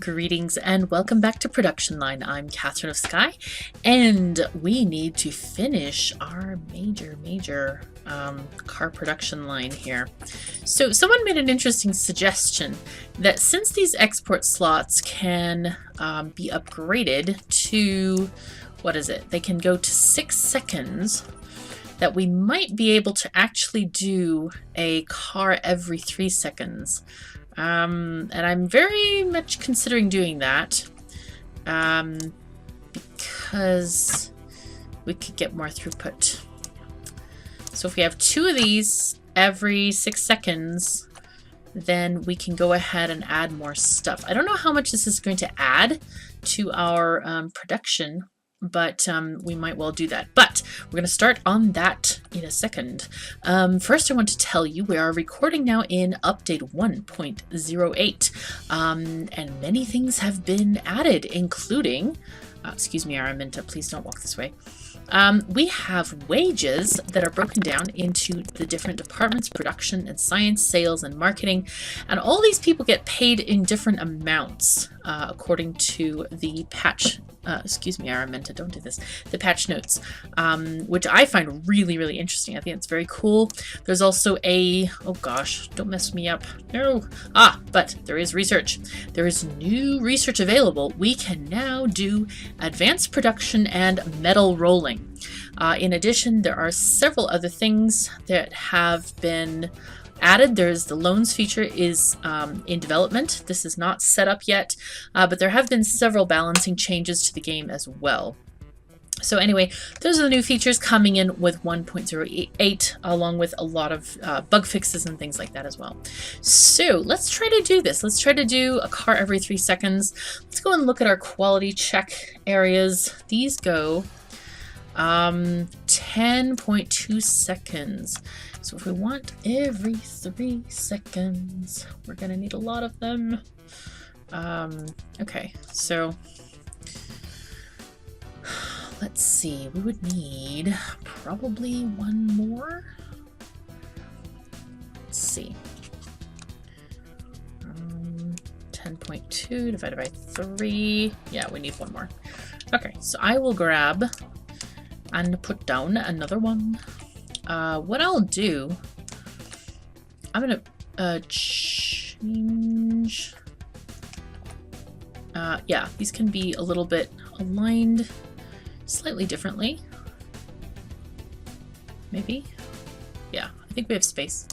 Greetings and welcome back to Production Line. I'm KatherineOfSky, and we need to finish our major car production line here. So someone made an interesting suggestion that since these export slots can be upgraded to, what is it? They can go to 6 seconds, that we might be able to actually do a car every 3 seconds. And I'm very much considering doing that because we could get more throughput. So if we have 2 of these every 6 seconds, then we can go ahead and add more stuff. I don't know how much this is going to add to our production, but we might well do that. But we're going to start on that in a second. First, I want to tell you we are recording now in update 1.08, and many things have been added, including, excuse me, Araminta, please don't walk this way. We have wages that are broken down into the different departments: production and science, sales and marketing, and all these people get paid in different amounts according to the patch. Excuse me, Araminta, don't do this. The patch notes, which I find really interesting. I think it's very cool. There's also a, oh gosh, don't mess me up. No. But there is research. There is new research available. We can now do advanced production and metal rolling. In addition, there are several other things that have been added. There's the loans feature is in development. This is not set up yet, but there have been several balancing changes to the game as well. So anyway, those are the new features coming in with 1.08, along with a lot of bug fixes and things like that as well. So let's try to do this. Let's try to do a car every 3 seconds. Let's go and look at our quality check areas. These go 10.2 seconds. So if we want every 3 seconds, we're gonna need a lot of them. Okay, so let's see, we would need probably 1 more. Let's see. 10.2 divided by 3. Yeah, we need 1 more. Okay, so I will grab and put down another one. What I'll do, I'm gonna change. Yeah, these can be a little bit aligned slightly differently. Maybe? Yeah, I think we have space.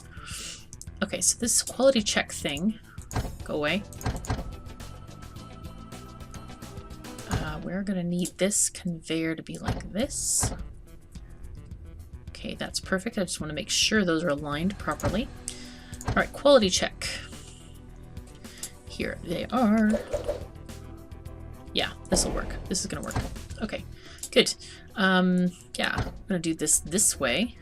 Okay, so this quality check thing, go away. We're gonna need this conveyor to be like this. Okay, that's perfect. I just want to make sure those are aligned properly. All right, quality check. Here they are. Yeah, this will work. This is gonna work. Okay, good. Yeah, I'm gonna do this way.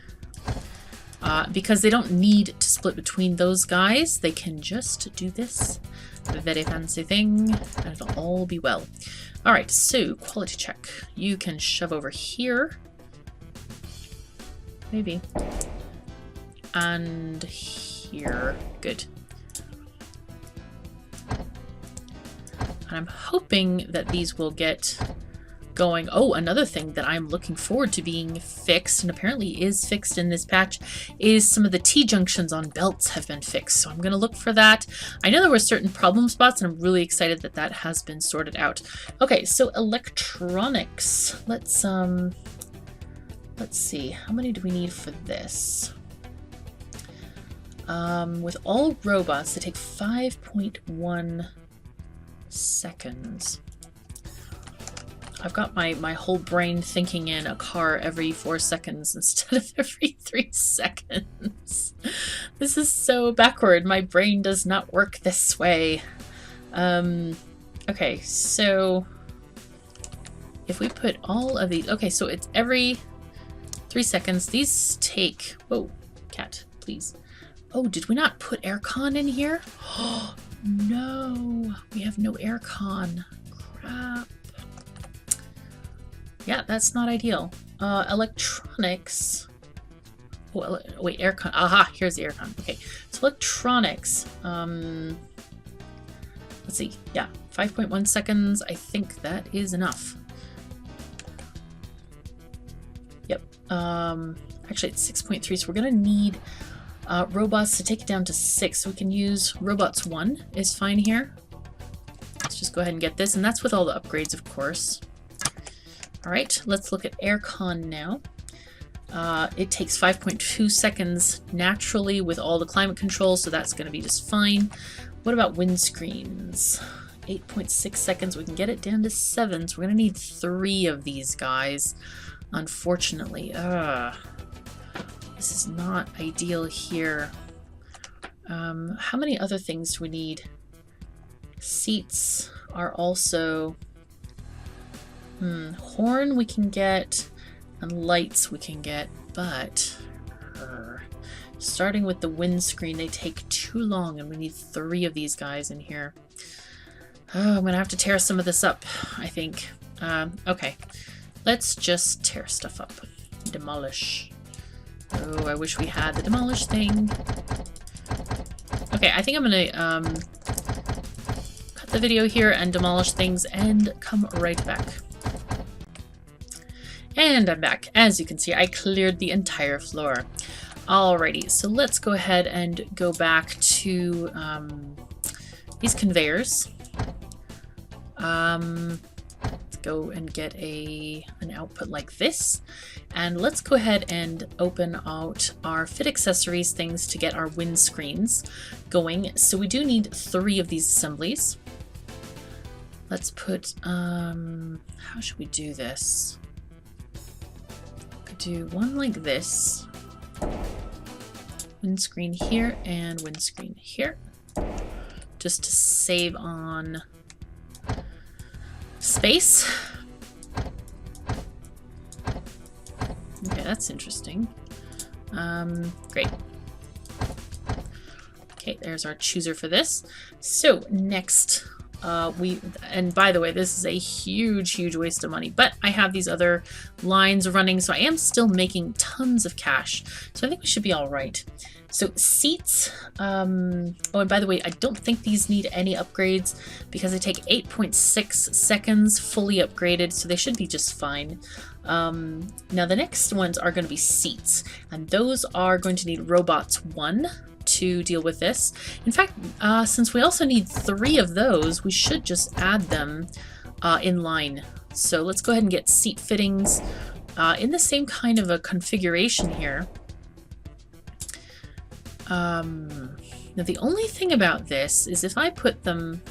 Because they don't need to split between those guys. They can just do this very fancy thing, and it'll all be well. All right, so quality check. You can shove over here. Maybe. And here. Good. And I'm hoping that these will get going. Oh, another thing that I'm looking forward to being fixed, and apparently is fixed in this patch, is some of the T-junctions on belts have been fixed. So I'm going to look for that. I know there were certain problem spots, and I'm really excited that that has been sorted out. Okay, so electronics. Let's see, how many do we need for this? With all robots, they take 5.1 seconds. I've got my whole brain thinking in a car every 4 seconds instead of every 3 seconds. This is so backward. My brain does not work this way. Okay, so if we put all of these, okay, so it's every 3 seconds. These take, whoa, cat, please. Oh, did we not put aircon in here? Oh, no, we have no aircon. Crap. Yeah, that's not ideal. Electronics. Oh, wait, aircon. Aha, here's the aircon. Okay, so electronics. let's see. Yeah, 5.1 seconds. I think that is enough. Yep. Actually, it's 6.3, so we're going to need robots to take it down to 6. So we can use robots 1 is fine here. Let's just go ahead and get this. And that's with all the upgrades, of course. All right, let's look at aircon now. It takes 5.2 seconds naturally with all the climate control, so that's going to be just fine. What about windscreens? 8.6 seconds. We can get it down to 7, so we're going to need 3 of these guys, unfortunately. This is not ideal here. How many other things do we need? Seats are also... horn we can get, and lights we can get, but starting with the windscreen, they take too long, and we need 3 of these guys in here. Oh, I'm gonna have to tear some of this up, I think. Okay, let's just tear stuff up. Demolish. Oh, I wish we had the demolish thing. Okay, I think I'm gonna cut the video here and demolish things and come right back. And I'm back. As you can see, I cleared the entire floor. Alrighty, so let's go ahead and go back to these conveyors. Let's go and get an output like this. And let's go ahead and open out our fit accessories things to get our windscreens going. So we do need 3 of these assemblies. Let's put, how should we do this? Do one like this, windscreen here and windscreen here, just to save on space. Okay, that's interesting. Great. Okay, there's our chooser for this. So next, and by the way, this is a huge waste of money, but I have these other lines running, so I am still making tons of cash, so I think we should be all right. So seats, oh, and by the way, I don't think these need any upgrades because they take 8.6 seconds fully upgraded, so they should be just fine. Now the next ones are going to be seats, and those are going to need robots 1 to deal with this. In fact, since we also need 3 of those, we should just add them in line. So let's go ahead and get seat fittings in the same kind of a configuration here. Now the only thing about this is if I put them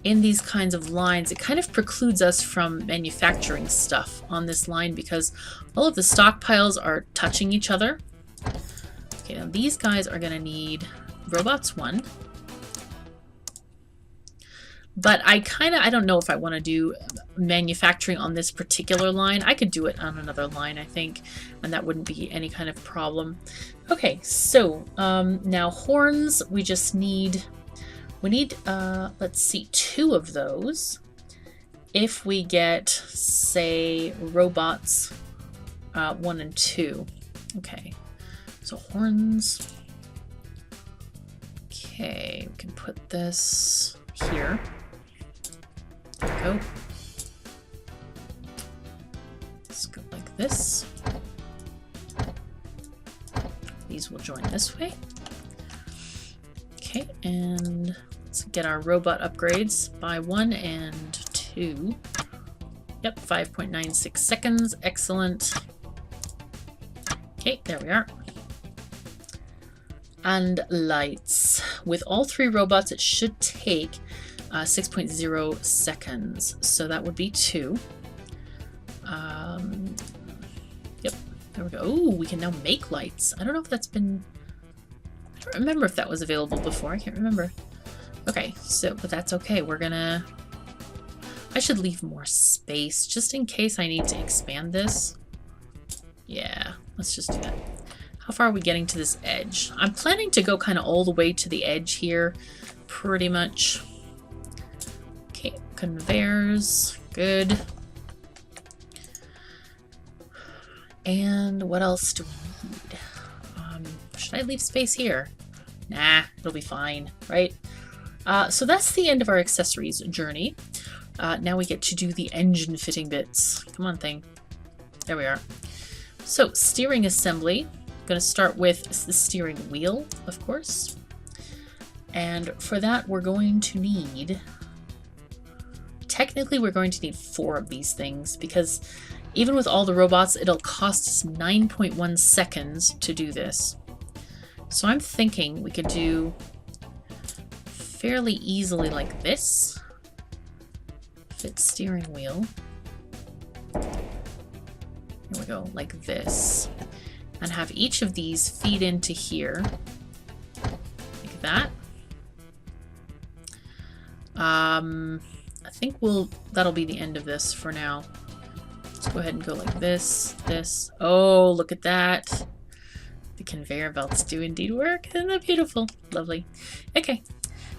in these kinds of lines, it kind of precludes us from manufacturing stuff on this line because all of the stockpiles are touching each other. Okay, now these guys are going to need robots 1. But I don't know if I want to do manufacturing on this particular line. I could do it on another line, I think, and that wouldn't be any kind of problem. Okay, so now horns, we need, let's see, 2 of those. If we get, say, robots 1 and 2. Okay. So horns. Okay, we can put this here. There we go. Let's go like this. These will join this way. Okay, and let's get our robot upgrades by 1 and 2. Yep, 5.96 seconds. Excellent. Okay, there we are. And lights. With all 3 robots, it should take 6.0 seconds. So that would be 2. Yep, there we go. Oh, we can now make lights. I don't know if that's been... I don't remember if that was available before. I can't remember. Okay, so, but that's okay. We're gonna... I should leave more space just in case I need to expand this. Yeah, let's just do that. How far are we getting to this edge? I'm planning to go kind of all the way to the edge here, pretty much. Okay, conveyors, good. And what else do we need? Should I leave space here? Nah, it'll be fine, right? So that's the end of our accessories journey. Now we get to do the engine fitting bits. Come on, thing. There we are. So, steering assembly. I'm going to start with the steering wheel, of course. And for that, we're going to need... Technically, we're going to need 4 of these things, because even with all the robots, it'll cost us 9.1 seconds to do this. So I'm thinking we could do fairly easily like this. Fit steering wheel. Here we go, like this. And have each of these feed into here. Like that. I think that'll be the end of this for now. Let's go ahead and go like this, this. Oh, look at that. The conveyor belts do indeed work. Isn't that beautiful? Lovely. Okay.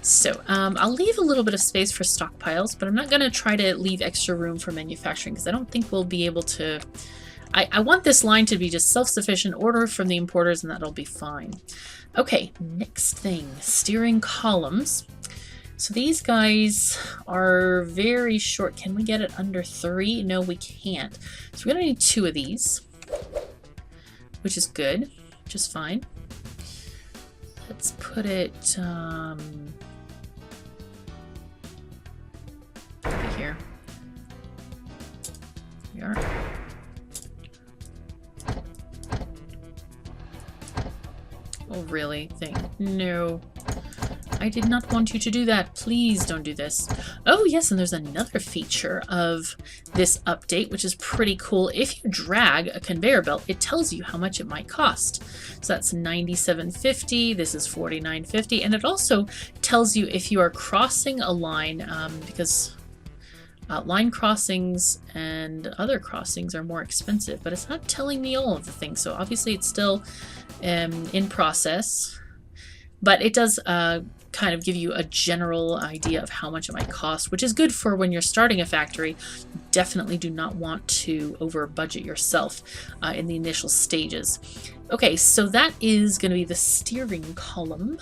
So, I'll leave a little bit of space for stockpiles, but I'm not going to try to leave extra room for manufacturing because I don't think we'll be able to... I want this line to be just self-sufficient, order from the importers, and that'll be fine. Okay, next thing. Steering columns. So these guys are very short. Can we get it under 3? No, we can't. So we're going to need 2 of these, which is good, just fine. Let's put it over here. Here we are. Oh, really? Thing. No. I did not want you to do that. Please don't do this. Oh, yes, and there's another feature of this update, which is pretty cool. If you drag a conveyor belt, it tells you how much it might cost. So that's $97.50. This is $49.50. And it also tells you if you are crossing a line, because line crossings and other crossings are more expensive, but it's not telling me all of the things. So obviously it's still in process, but it does kind of give you a general idea of how much it might cost, which is good for when you're starting a factory. You definitely do not want to over budget yourself in the initial stages. Okay, so that is going to be the steering column,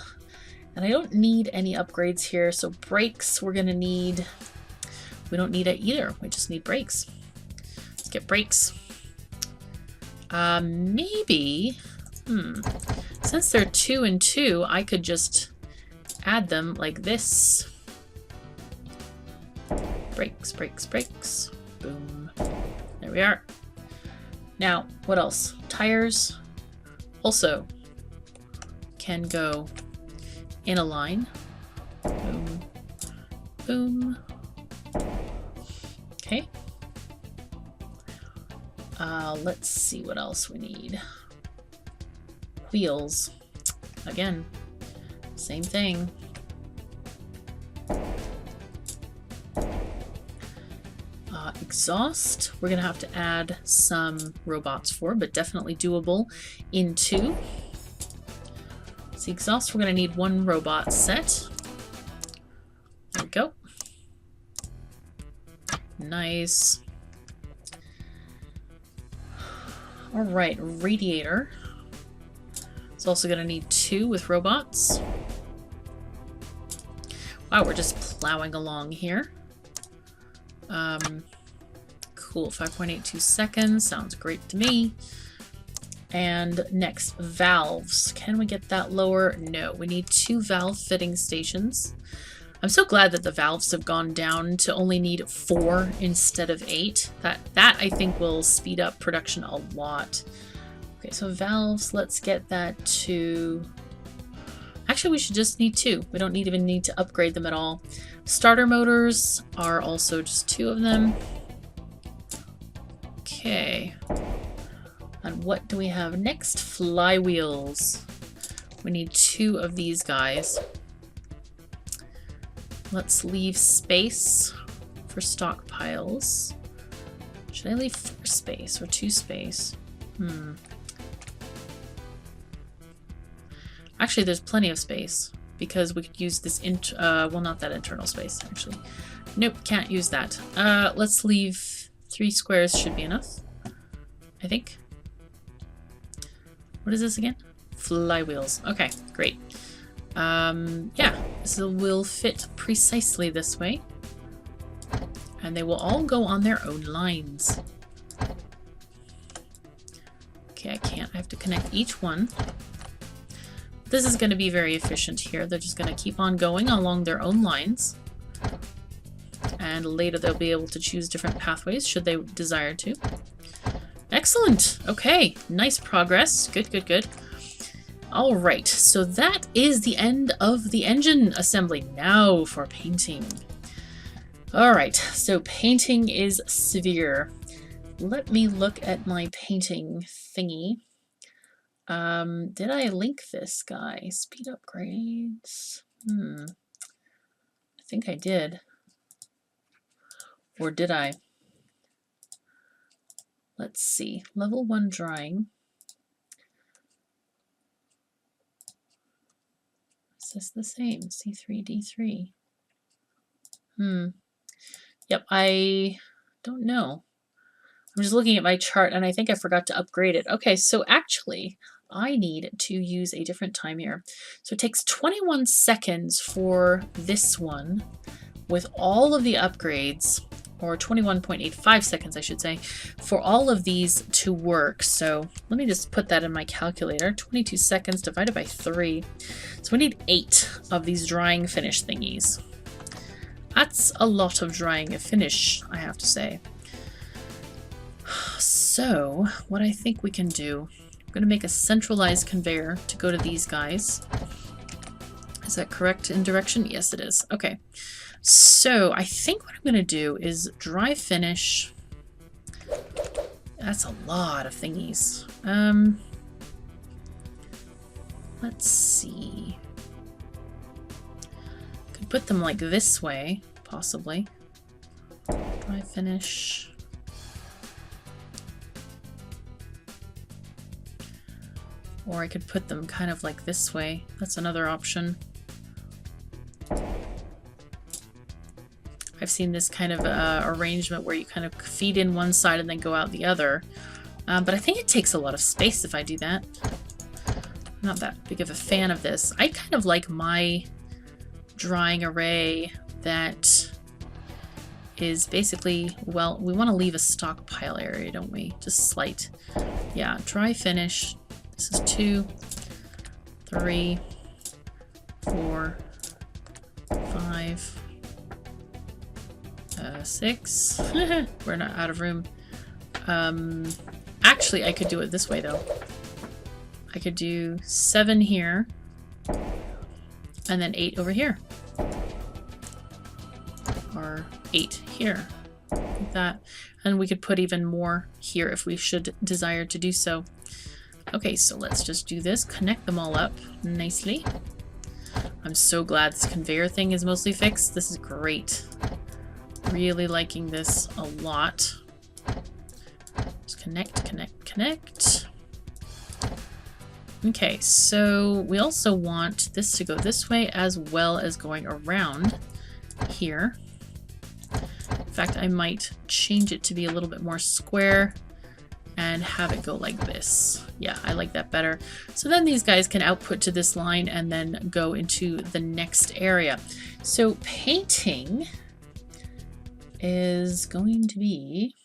and I don't need any upgrades here. So brakes we're going to need, we don't need it either, we just need brakes. Let's get brakes. Maybe since they're 2 and 2, I could just add them like this. Brakes, brakes, brakes. Boom. There we are. Now, what else? Tires also can go in a line. Boom. Boom. Okay. Let's see what else we need. Wheels. Again, same thing. Exhaust, we're going to have to add some robots for, but definitely doable in 2. So exhaust, we're going to need 1 robot set. There we go. Nice. Alright, radiator. It's also going to need 2 with robots. Wow, we're just plowing along here. Cool, 5.82 seconds. Sounds great to me. And next, valves. Can we get that lower? No, we need 2 valve fitting stations. I'm so glad that the valves have gone down to only need 4 instead of 8. That I think will speed up production a lot. Okay, so valves, let's get that to... Actually, we should just need 2. We don't even need to upgrade them at all. Starter motors are also just 2 of them. Okay. And what do we have next? Flywheels. We need 2 of these guys. Let's leave space for stockpiles. Should I leave 4 space or 2 space? Actually, there's plenty of space because we could use this well, not that internal space, actually. Nope, can't use that. Let's leave 3 squares should be enough, I think. What is this again? Flywheels. Okay, great. Yeah, this will fit precisely this way. And they will all go on their own lines. Okay, I can't. I have to connect each one. This is going to be very efficient here. They're just going to keep on going along their own lines. And later they'll be able to choose different pathways should they desire to. Excellent! Okay, nice progress. Good, good, good. Alright, so that is the end of the engine assembly. Now for painting. Alright, so painting is severe. Let me look at my painting thingy. Did I link this guy? Speed upgrades? I think I did. Or did I? Let's see. Level 1 drawing. Is this the same? C3, D3. Yep, I don't know. I'm just looking at my chart and I think I forgot to upgrade it. Okay, so actually I need to use a different time here. So it takes 21 seconds for this one with all of the upgrades, or 21.85 seconds I should say, for all of these to work. So let me just put that in my calculator. 22 seconds divided by 3. So we need 8 of these drying finish thingies. That's a lot of drying a finish, I have to say. So what I think we can do, I'm going to make a centralized conveyor to go to these guys. Is that correct in direction? Yes, it is. Okay. So I think what I'm going to do is dry finish. That's a lot of thingies. Let's see. Could put them like this way, possibly. Dry finish. Or I could put them kind of like this way. That's another option. I've seen this kind of arrangement where you kind of feed in one side and then go out the other. But I think it takes a lot of space if I do that. I'm not that big of a fan of this. I kind of like my drying array that is basically, well, we want to leave a stockpile area, don't we? Just slight. Yeah, dry finish. This is 2, 3, 4, 5, 6. We're not out of room. Actually, I could do it this way, though. I could do 7 here, and then 8 over here. Or 8 here. Like that. And we could put even more here if we should desire to do so. Okay, so let's just do this. Connect them all up nicely. I'm so glad this conveyor thing is mostly fixed. This is great. Really liking this a lot. Just connect, connect, connect. Okay, so we also want this to go this way as well as going around here. In fact, I might change it to be a little bit more square and have it go like this. Yeah, I like that better. So then these guys can output to this line and then go into the next area. So painting is going to be,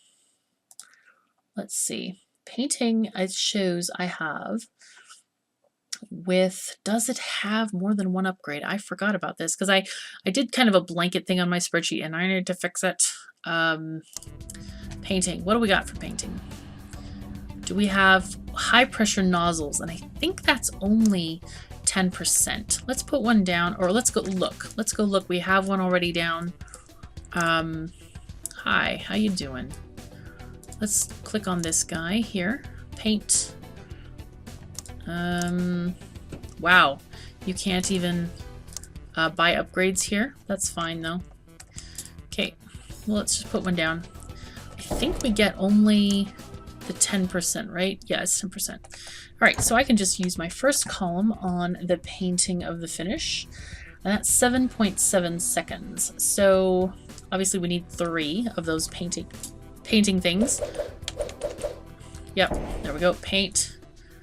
let's see, painting it shows I have with, does it have more than one upgrade? I forgot about this because I did kind of a blanket thing on my spreadsheet and I need to fix it. Painting, what do we got for painting? Do we have high pressure nozzles? And I think that's only 10%. Let's put one down, or let's go look. Let's go look. We have one already down. Hi, how you doing? Let's click on this guy here. Paint. Wow. You can't even buy upgrades here. That's fine though. Okay, well, let's just put one down. I think we get only the 10%, right? Yeah, it's 10%. All right, so I can just use my first column on the painting of the finish, and that's 7.7 seconds. So obviously we need 3 of those painting things. Yep, there we go. Paint.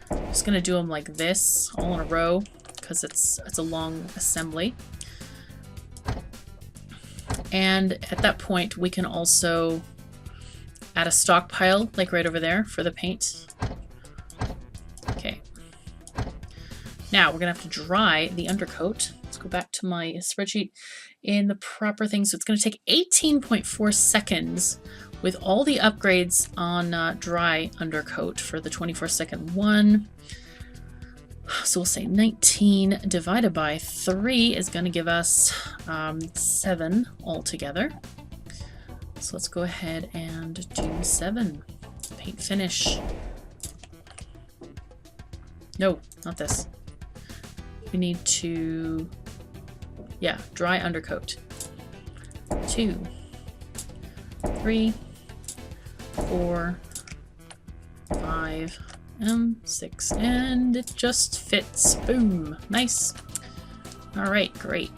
Just gonna do them like this, all in a row, because it's a long assembly. And at that point, we can also add a stockpile, like right over there, for the paint. Okay. Now we're gonna have to dry the undercoat. Let's go back to my spreadsheet in the proper thing. So it's gonna take 18.4 seconds with all the upgrades on dry undercoat for the 24-second one. So we'll say 19 divided by 3 is going to give us 7 altogether. So let's go ahead and do 7. Paint finish. No, not this. We need to, yeah, dry undercoat. 2, 3, 4, 5, 6, and it just fits. Boom. Nice. All right, great.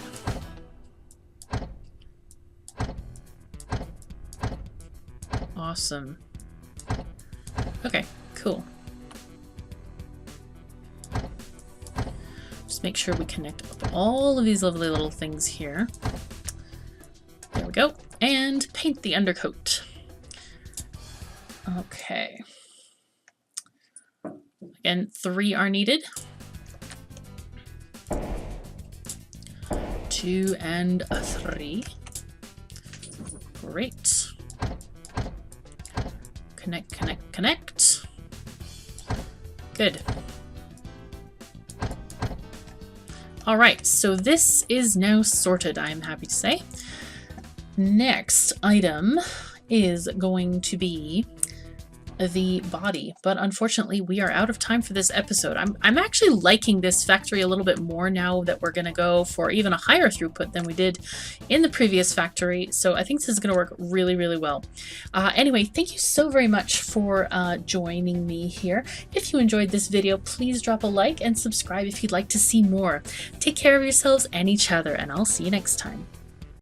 Awesome. Okay, cool. Just make sure we connect up all of these lovely little things here. There we go. And paint the undercoat. Okay. Again, 3 are needed. 2 and a 3. Great. Connect, connect, connect. Good. All right, so this is now sorted, I am happy to say. Next item is going to be the body, but unfortunately we are out of time for this episode. I'm actually liking this factory a little bit more now that we're going to go for even a higher throughput than we did in the previous factory, so I think this is going to work really, really well. Anyway, thank you so very much for joining me here. If you enjoyed this video, please drop a like and subscribe if you'd like to see more. Take care of yourselves and each other, and I'll see you next time.